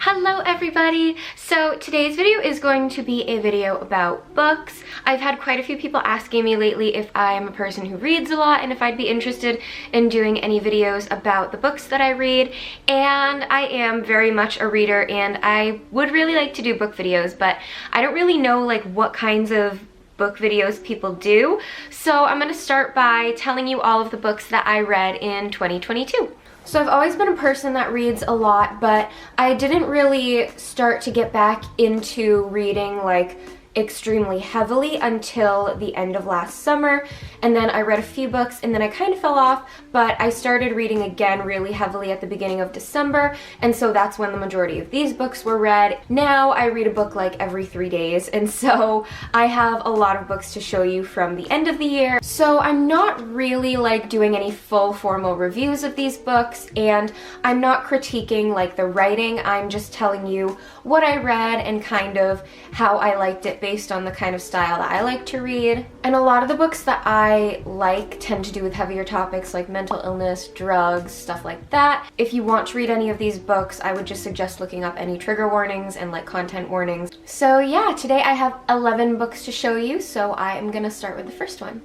Hello everybody! So today's video is going to be a video about books. I've had quite a few people asking me lately if I am a person who reads a lot and if I'd be interested in doing any videos about the books that I read, and I am very much a reader and I would really like to do book videos, but I don't really know like what kinds of book videos people do. So I'm going to start by telling you all of the books that I read in 2022. So I've always been a person that reads a lot, but I didn't really start to get back into reading like extremely heavily until the end of last summer, and then I read a few books and then I kind of fell off, but I started reading again really heavily at the beginning of December, and so that's when the majority of these books were read. Now I read a book like every 3 days, and so I have a lot of books to show you from the end of the year. So I'm not really like doing any full formal reviews of these books, and I'm not critiquing like the writing. I'm just telling you what I read and kind of how I liked it based on the kind of style that I like to read. And a lot of the books that I like tend to do with heavier topics like mental illness, drugs, stuff like that. If you want to read any of these books, I would just suggest looking up any trigger warnings and like content warnings. So yeah, today I have 11 books to show you, so I am gonna start with the first one.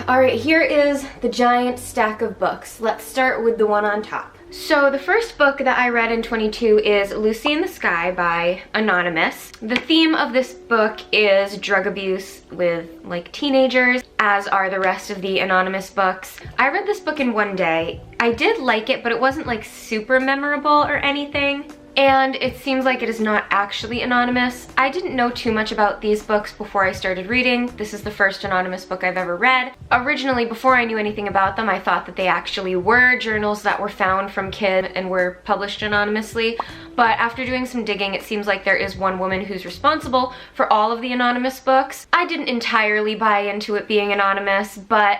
Alright, here is the giant stack of books. Let's start with the one on top. So the first book that I read in 22 is Lucy in the Sky by Anonymous. The theme of this book is drug abuse with like teenagers, as are the rest of the Anonymous books. I read this book in one day. I did like it, but it wasn't like super memorable or anything. And it seems like it is not actually anonymous. I didn't know too much about these books before I started reading. This is the first anonymous book I've ever read. Originally, before I knew anything about them, I thought that they actually were journals that were found from kids and were published anonymously. But after doing some digging, it seems like there is one woman who's responsible for all of the anonymous books. I didn't entirely buy into it being anonymous, but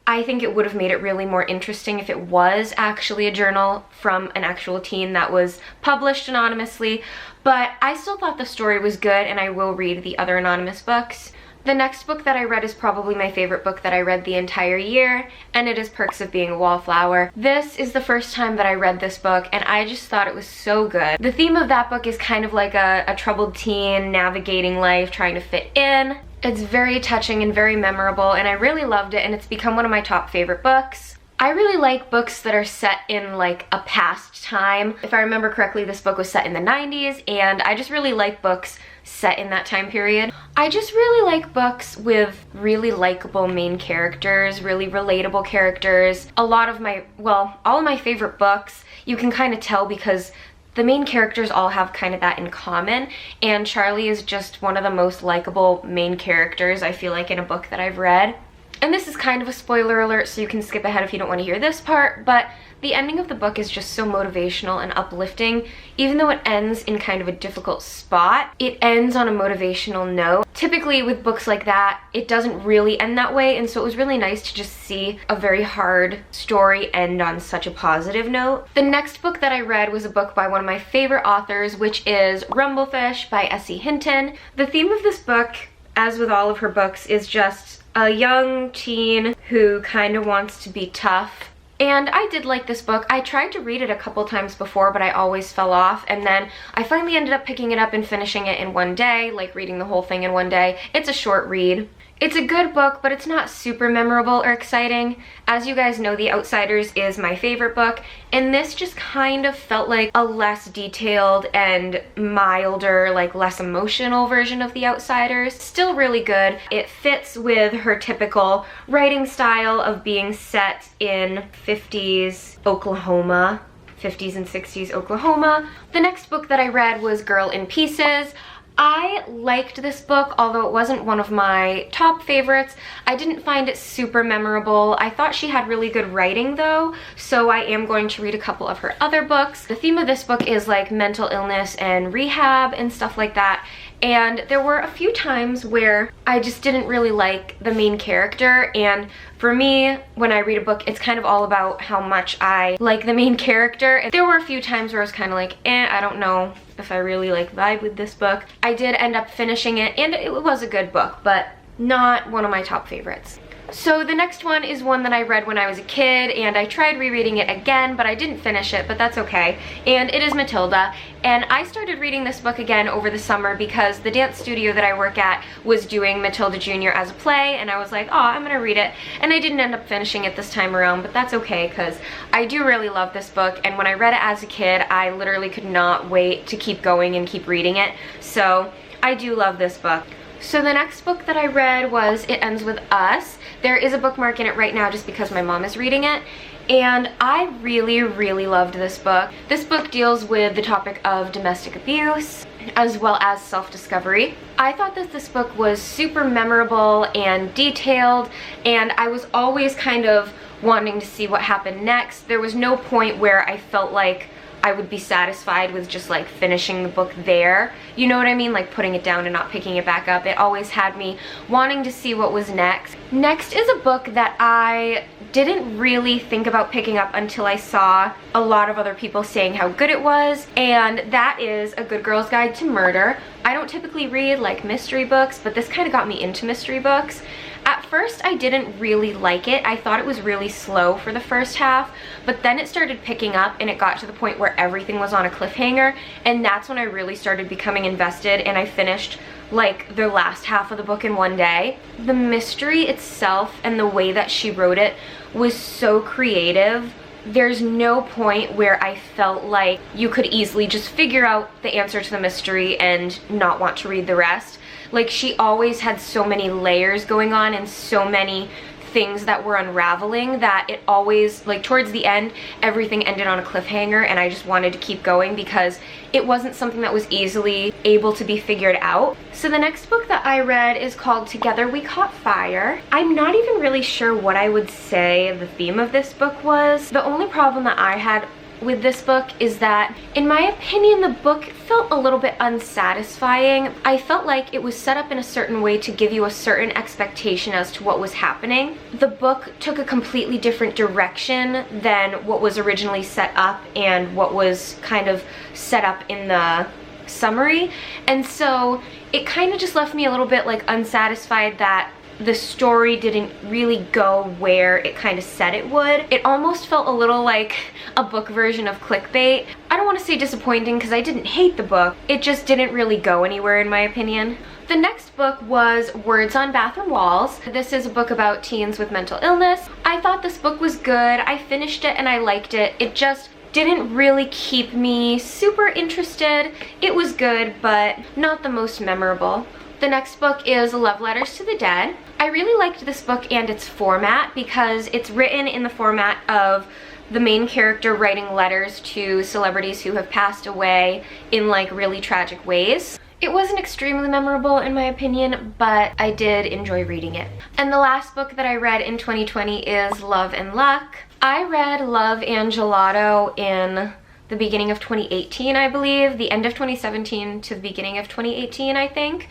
I think it would have made it really more interesting if it was actually a journal from an actual teen that was published anonymously, but I still thought the story was good and I will read the other anonymous books. The next book that I read is probably my favorite book that I read the entire year, and it is Perks of Being a Wallflower. This is the first time that I read this book, and I just thought it was so good. The theme of that book is kind of like a troubled teen navigating life, trying to fit in. It's very touching and very memorable, and I really loved it, and it's become one of my top favorite books. I really like books that are set in like a past time. If I remember correctly, this book was set in the 90s, and I just really like books set in that time period. I just really like books with really likable main characters, really relatable characters. All of my favorite books, you can kind of tell because the main characters all have kind of that in common, and Charlie is just one of the most likable main characters, I feel like, in a book that I've read. And this is kind of a spoiler alert, so you can skip ahead if you don't want to hear this part, but the ending of the book is just so motivational and uplifting. Even though it ends in kind of a difficult spot, it ends on a motivational note. Typically with books like that, it doesn't really end that way, and so it was really nice to just see a very hard story end on such a positive note. The next book that I read was a book by one of my favorite authors, which is Rumblefish by S.E. Hinton. The theme of this book, as with all of her books, is just a young teen who kind of wants to be tough. And I did like this book. I tried to read it a couple times before, but I always fell off, and then I finally ended up picking it up and finishing it in one day, like reading the whole thing in one day. It's a short read. It's a good book, but it's not super memorable or exciting. As you guys know, The Outsiders is my favorite book, and this just kind of felt like a less detailed and milder, like less emotional version of The Outsiders. Still really good. It fits with her typical writing style of being set in 50s Oklahoma, 50s and 60s Oklahoma. The next book that I read was Girl in Pieces. I liked this book, although it wasn't one of my top favorites. I didn't find it super memorable. I thought she had really good writing though, so I am going to read a couple of her other books. The theme of this book is like mental illness and rehab and stuff like that, and there were a few times where I just didn't really like the main character, and for me, when I read a book, it's kind of all about how much I like the main character. And there were a few times where I was kind of like, I don't know if I really like vibe with this book. I did end up finishing it, and it was a good book, but not one of my top favorites. So the next one is one that I read when I was a kid, and I tried rereading it again, but I didn't finish it, but that's okay. And it is Matilda, and I started reading this book again over the summer because the dance studio that I work at was doing Matilda Jr. as a play, and I was like, oh, I'm gonna read it. And I didn't end up finishing it this time around, but that's okay because I do really love this book, and when I read it as a kid, I literally could not wait to keep going and keep reading it. So I do love this book. So the next book that I read was It Ends With Us. There is a bookmark in it right now just because my mom is reading it, and I really, really loved this book. This book deals with the topic of domestic abuse as well as self-discovery. I thought that this book was super memorable and detailed, and I was always kind of wanting to see what happened next. There was no point where I felt like I would be satisfied with just like finishing the book there. You know what I mean? Like putting it down and not picking it back up. It always had me wanting to see what was next. Next is a book that I didn't really think about picking up until I saw a lot of other people saying how good it was, and that is A Good Girl's Guide to Murder. I don't typically read like mystery books, but this kind of got me into mystery books. At first, I didn't really like it. I thought it was really slow for the first half, but then it started picking up and it got to the point where everything was on a cliffhanger, and that's when I really started becoming invested, and I finished like the last half of the book in one day. The mystery itself and the way that she wrote it was so creative. There's no point where I felt like you could easily just figure out the answer to the mystery and not want to read the rest. Like, she always had so many layers going on and so many things that were unraveling that it always, like towards the end, everything ended on a cliffhanger, and I just wanted to keep going because it wasn't something that was easily able to be figured out. So the next book that I read is called Together We Caught Fire. I'm not even really sure what I would say the theme of this book was. The only problem that I had with this book is that, in my opinion, the book felt a little bit unsatisfying. I felt like it was set up in a certain way to give you a certain expectation as to what was happening. The book took a completely different direction than what was originally set up and what was kind of set up in the summary, and so it kind of just left me a little bit like unsatisfied that the story didn't really go where it kind of said it would. It almost felt a little like a book version of clickbait. I don't want to say disappointing because I didn't hate the book. It just didn't really go anywhere in my opinion. The next book was Words on Bathroom Walls. This is a book about teens with mental illness. I thought this book was good. I finished it and I liked it. It just didn't really keep me super interested. It was good, but not the most memorable. The next book is Love Letters to the Dead. I really liked this book and its format because it's written in the format of the main character writing letters to celebrities who have passed away in like really tragic ways. It wasn't extremely memorable in my opinion, but I did enjoy reading it. And the last book that I read in 2020 is Love and Luck. I read Love and Gelato in the beginning of 2018, I believe, the end of 2017 to the beginning of 2018, I think.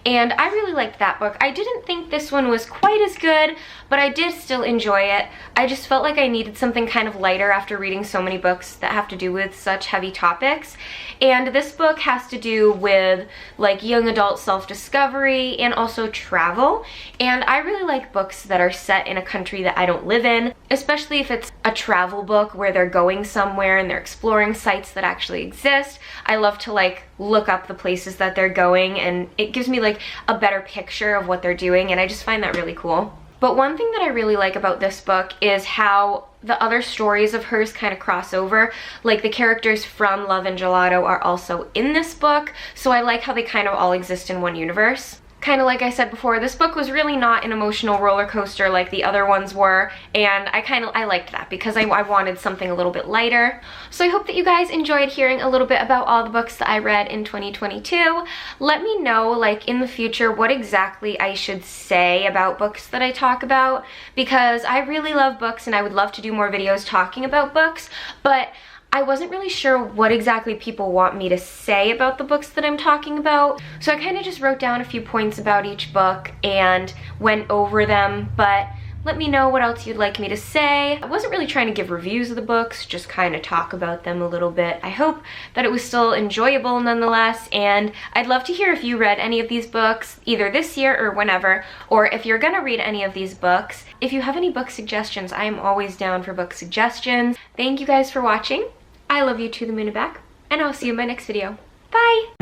And I really liked that book. I didn't think this one was quite as good, but I did still enjoy it. I just felt like I needed something kind of lighter after reading so many books that have to do with such heavy topics. And this book has to do with like young adult self-discovery and also travel. And I really like books that are set in a country that I don't live in, especially if it's a travel book where they're going somewhere and they're exploring sites that actually exist. I love to like look up the places that they're going, and it gives me like a better picture of what they're doing, and I just find that really cool. But one thing that I really like about this book is how the other stories of hers kind of cross over. Like the characters from Love and Gelato are also in this book, so I like how they kind of all exist in one universe. Kind of like I said before, this book was really not an emotional roller coaster like the other ones were, and I liked that because I wanted something a little bit lighter. So I hope that you guys enjoyed hearing a little bit about all the books that I read in 2022. Let me know, like, in the future what exactly I should say about books that I talk about, because I really love books and I would love to do more videos talking about books, but I wasn't really sure what exactly people want me to say about the books that I'm talking about. So I kind of just wrote down a few points about each book and went over them, but Let me know what else you'd like me to say. I wasn't really trying to give reviews of the books, just kind of talk about them a little bit. I hope that it was still enjoyable nonetheless, and I'd love to hear if you read any of these books, either this year or whenever, or if you're gonna read any of these books. If you have any book suggestions, I am always down for book suggestions. Thank you guys for watching. I love you to the moon and back, and I'll see you in my next video. Bye!